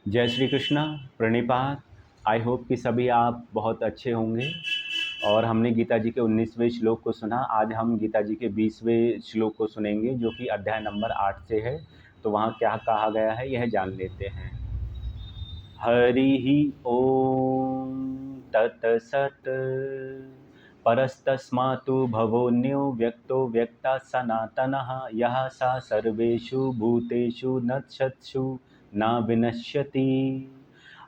जय Shri Krishna. प्रणिपात। I hope कि सभी आप बहुत अच्छे होंगे। और हमने गीता जी के 19वें श्लोक को सुना। आज हम गीता जी के 20वें श्लोक को सुनेंगे, जो कि अध्याय नंबर 8 से है। तो वहाँ क्या कहा गया है यह जान लेते हैं। हरि ओम तत्सत। परस्तस्मातु भवोऽन्यो व्यक्तो व्यक्ता सनातनः यः स सर्वेषु भूतेषु नश्यत्सु न विनश्यति।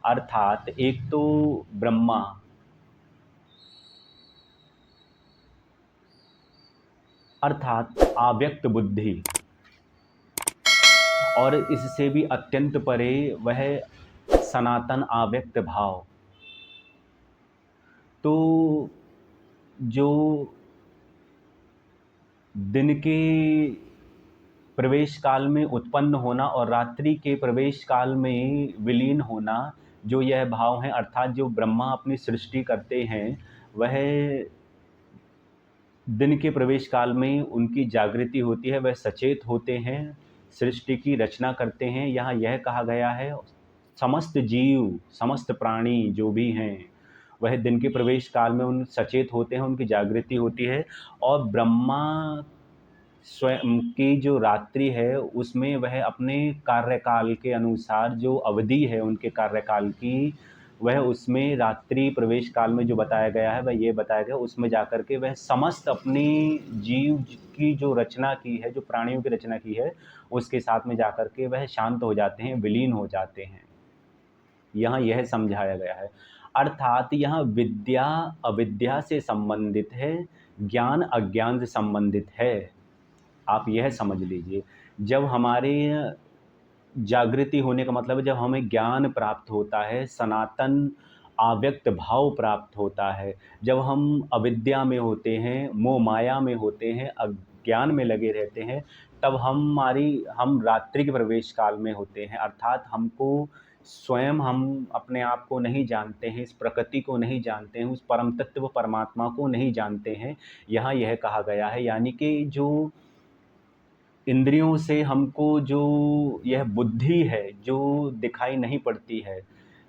अर्थात एक तो ब्रह्मा, अर्थात अव्यक्त बुद्धि, और इससे भी अत्यंत परे वह सनातन अव्यक्त भाव। तो जो दिन के प्रवेश काल में उत्पन्न होना और रात्रि के प्रवेश काल में विलीन होना, जो यह भाव है, अर्थात जो ब्रह्मा अपनी सृष्टि करते हैं वह दिन के प्रवेश काल में उनकी जागृति होती है, वह सचेत होते हैं, सृष्टि की रचना करते हैं। यहाँ यह कहा गया है समस्त जीव, समस्त प्राणी जो भी हैं वह दिन के प्रवेश काल में उन सचेत होते हैं, उनकी जागृति होती है। और ब्रह्मा स्वयं की जो रात्रि है उसमें वह अपने कार्यकाल के अनुसार, जो अवधि है उनके कार्यकाल की, वह उसमें रात्रि प्रवेश काल में जो बताया गया है वह ये बताया गया, उसमें जाकर के वह समस्त अपनी जीव की जो रचना की है, जो प्राणियों की रचना की है, उसके साथ में जाकर के वह शांत हो जाते हैं, विलीन हो जाते हैं। यहाँ यह समझाया गया है। अर्थात यहाँ विद्या अविद्या से संबंधित है, ज्ञान अज्ञान से संबंधित है। आप यह समझ लीजिए, जब हमारे जागृति होने का मतलब है जब हमें ज्ञान प्राप्त होता है, सनातन अव्यक्त भाव प्राप्त होता है। जब हम अविद्या में होते हैं, मोह माया में होते हैं, अज्ञान में लगे रहते हैं, तब हम रात्रि के प्रवेश काल में होते हैं। अर्थात हमको स्वयं, हम अपने आप को नहीं जानते हैं, इस प्रकृति को नहीं जानते हैं, उस परम तत्व परमात्मा को नहीं जानते हैं। यहाँ यह कहा गया है, यानी कि जो इंद्रियों से हमको जो यह बुद्धि है जो दिखाई नहीं पड़ती है,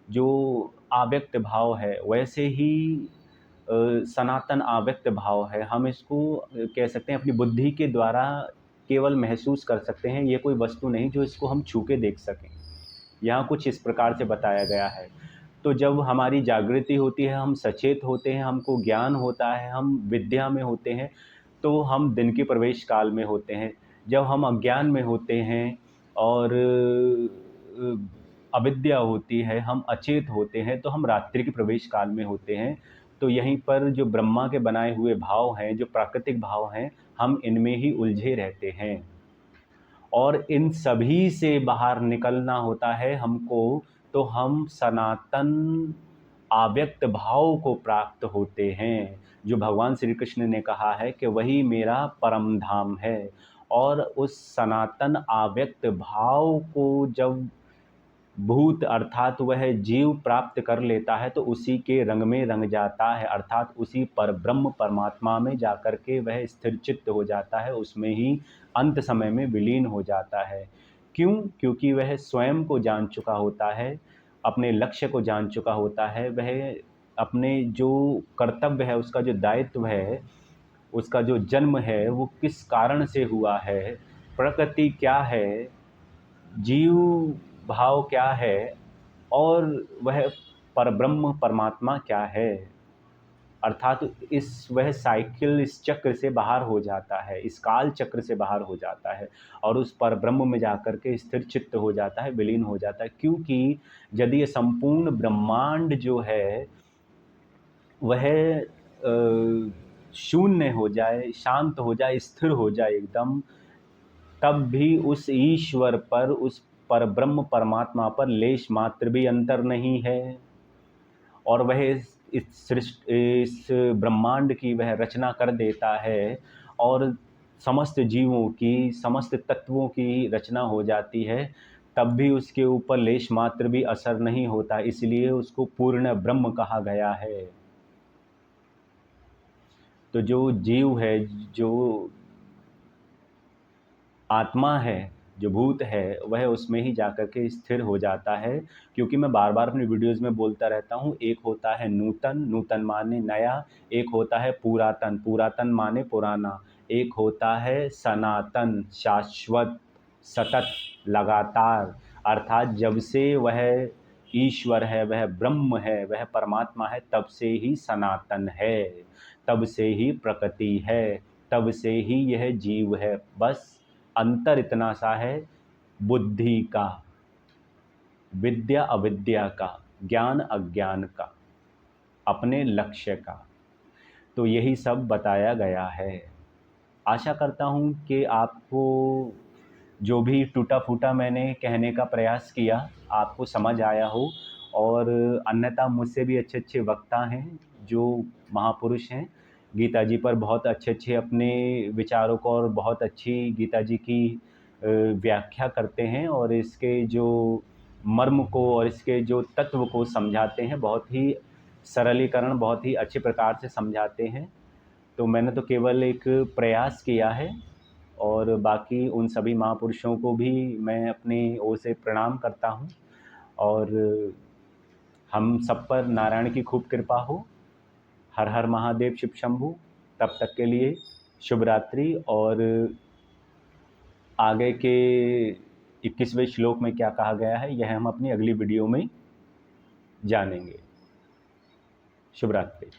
जो अव्यक्त भाव है, वैसे ही सनातन अव्यक्त भाव है। हम इसको कह सकते हैं अपनी बुद्धि के द्वारा केवल महसूस कर सकते हैं, ये कोई वस्तु नहीं जो इसको हम छू के देख सकें। यहाँ कुछ इस प्रकार से बताया गया है। तो जब हमारी जागृति होती है, हम सचेत होते हैं, हमको ज्ञान होता है, हम विद्या में होते हैं, तो हम दिन के प्रवेश काल में होते हैं। जब हम अज्ञान में होते हैं और अविद्या होती है, हम अचेत होते हैं, तो हम रात्रि के प्रवेश काल में होते हैं। तो यहीं पर जो ब्रह्मा के बनाए हुए भाव हैं, जो प्राकृतिक भाव हैं, हम इनमें ही उलझे रहते हैं। और इन सभी से बाहर निकलना होता है हमको, तो हम सनातन अव्यक्त भाव को प्राप्त होते हैं, जो भगवान श्री कृष्ण ने कहा है कि वही मेरा परम धाम है। और उस सनातन अव्यक्त भाव को जब भूत अर्थात वह जीव प्राप्त कर लेता है, तो उसी के रंग में रंग जाता है, अर्थात उसी पर ब्रह्म परमात्मा में जाकर के वह स्थिर चित्त हो जाता है, उसमें ही अंत समय में विलीन हो जाता है। क्यों? क्योंकि वह स्वयं को जान चुका होता है, अपने लक्ष्य को जान चुका होता है, वह अपने जो कर्तव्य है, उसका जो दायित्व है, उसका जो जन्म है वो किस कारण से हुआ है, प्रकृति क्या है, जीव भाव क्या है, और वह परब्रह्म परमात्मा क्या है। अर्थात इस वह साइकिल, इस चक्र से बाहर हो जाता है, इस काल चक्र से बाहर हो जाता है, और उस परब्रह्म में जाकर के स्थिर चित्त हो जाता है, विलीन हो जाता है। क्योंकि यदि ये संपूर्ण ब्रह्मांड जो है वह शून्य हो जाए, शांत हो जाए, स्थिर हो जाए एकदम, तब भी उस ईश्वर पर, उस परब्रह्म परमात्मा पर लेश मात्र भी अंतर नहीं है। और वह इस ब्रह्मांड की वह रचना कर देता है, और समस्त जीवों की, समस्त तत्वों की रचना हो जाती है, तब भी उसके ऊपर लेश मात्र भी असर नहीं होता, इसलिए उसको पूर्ण ब्रह्म कहा गया है। तो जो जीव है, जो आत्मा है, जो भूत है वह उसमें ही जाकर के स्थिर हो जाता है। क्योंकि मैं बार बार अपनी वीडियोज़ में बोलता रहता हूँ, एक होता है नूतन, नूतन माने नया, एक होता है पुरातन, पुरातन माने पुराना, एक होता है सनातन, शाश्वत, सतत, लगातार। अर्थात जब से वह ईश्वर है, वह ब्रह्म है, वह परमात्मा है, तब से ही सनातन है, तब से ही प्रकृति है, तब से ही यह जीव है। बस अंतर इतना सा है, बुद्धि का, विद्या अविद्या का, ज्ञान अज्ञान का, अपने लक्ष्य का। तो यही सब बताया गया है। आशा करता हूँ कि आपको जो भी टूटा-फूटा मैंने कहने का प्रयास किया, आपको समझ आया हो। और अन्यथा मुझसे भी अच्छे-अच्छे वक्ता हैं, जो महापुरुष हैं, गीता जी पर बहुत अच्छे-अच्छे अपने विचारों को और बहुत अच्छी गीता जी की व्याख्या करते हैं और इसके जो मर्म को और इसके जो तत्व को समझाते हैं, बहुत ही सरलीकरण, बहुत ही अच्छे प्रकार से समझाते हैं। तो मैंने तो केवल एक प्रयास किया है और बाकी उन सभी महापुरुषों को भी मैं अपनी ओर से प्रणाम करता हूँ। और हम सब पर नारायण की खूब कृपा हो। हर हर महादेव, शिव शंभू। तब तक के लिए शुभ रात्रि। और आगे के 21वें श्लोक में क्या कहा गया है, यह हम अपनी अगली वीडियो में जानेंगे। शुभ रात्रि।